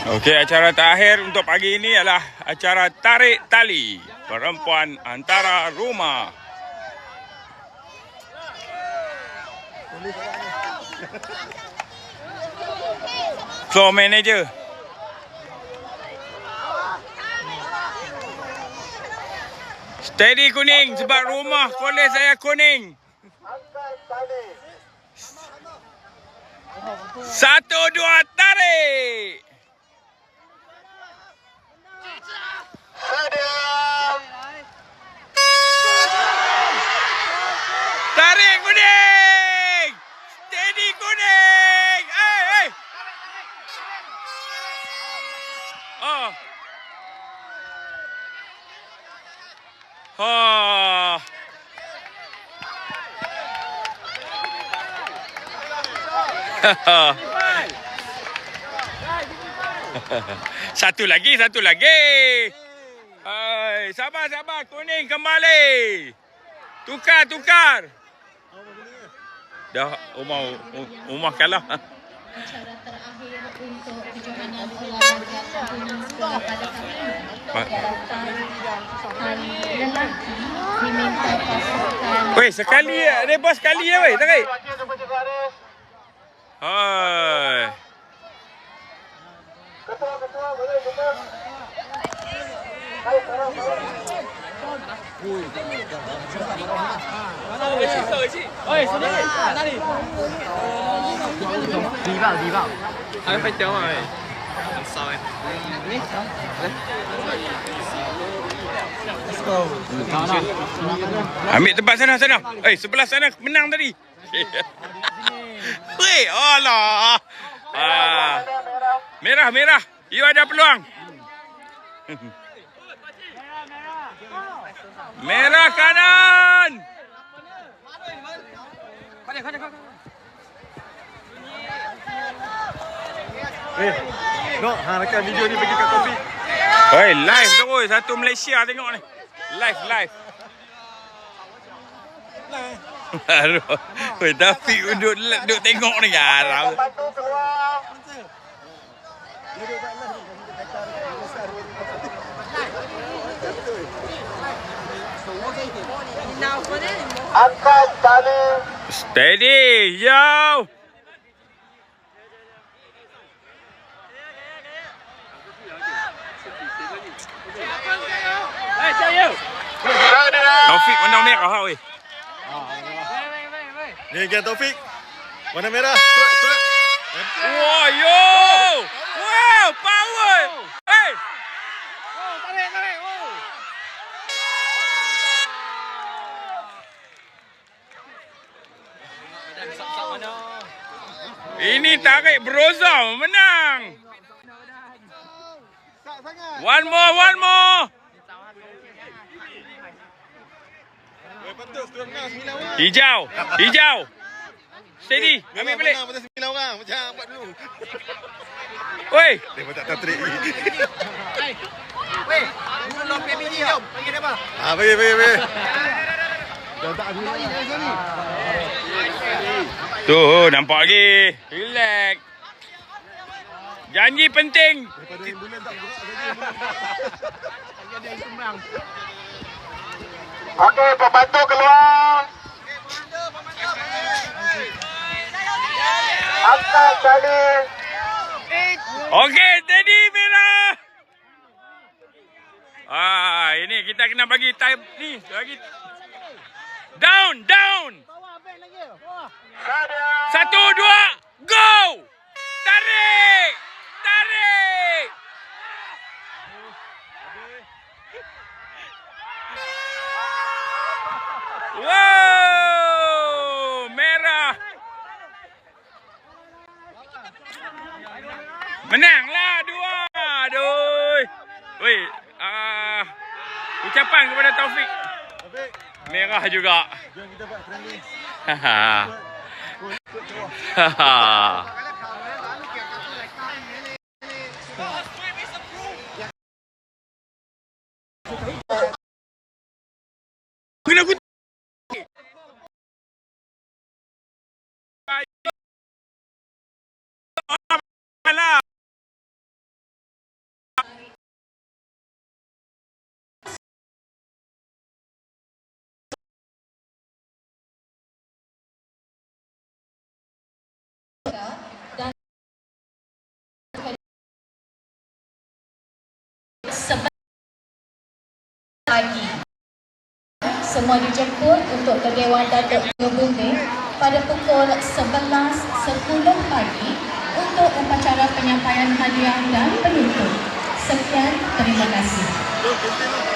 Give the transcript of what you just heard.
Okey, acara terakhir untuk pagi ini adalah acara tarik tali perempuan antara rumah. Floor manager. Steady kuning sebab rumah kolej saya kuning. 1, 2, tarik. Tarik kuning. Steady kuning. Hey. Oh. Oh. Satu lagi. Hai, sabar. Kuning kembali. Tukar. Dah Umar kalah. Acara terakhir untuk kejohanan olahraga kampunan sekolah pada kali ini, daratan hari lelaki diminta pasukan. Weh, sekali ya. Rebos sekali ya, weh. Tarik. Hai. Ketua boleh buka. Ambil tempat sana. Sebelah sana menang tadi. Weh, alah. Merah. You ada peluang. Merah kanan. Nok, rekan video ni bagi kat Taufik. Oi, live terus. Satu Malaysia tengok ni. Live. Aduh. Oi, Taufik duduk tengok ni garang. Angkat tali. Steady, jauh. Taufik warna merah weh. Ni kan Taufik. Warna merah. Surat. Wow, yo. Wow, power. Hey. Tarik. Ini tarik Broza menang. One more. Hijau. Steady. Ambil balik. Macam 9 orang. Macam buat dulu. Oi. Dia tak tarik. Weh, belum PBD jom. Panggil dia apa? Bagi. Tuh, nampak lagi. Relax. Janji penting. Daripada bulan tak gerak saja. Okey, pembantu keluar. Angkat tali. Okey, tadi merah. Ini kita kena bagi time ni. Lagi. Down. 1, 2, go. Tarik. Wow, merah. Menanglah 2. Aduh. Woi, ucapan kepada Taufik. Merah juga. Jom kita buat friendly. Haha. semua dijemput untuk ke Dewan Datuk Nobunde pada pukul 11.10 pagi untuk upacara penyampaian hadiah dan penuntut. Sekian, terima kasih.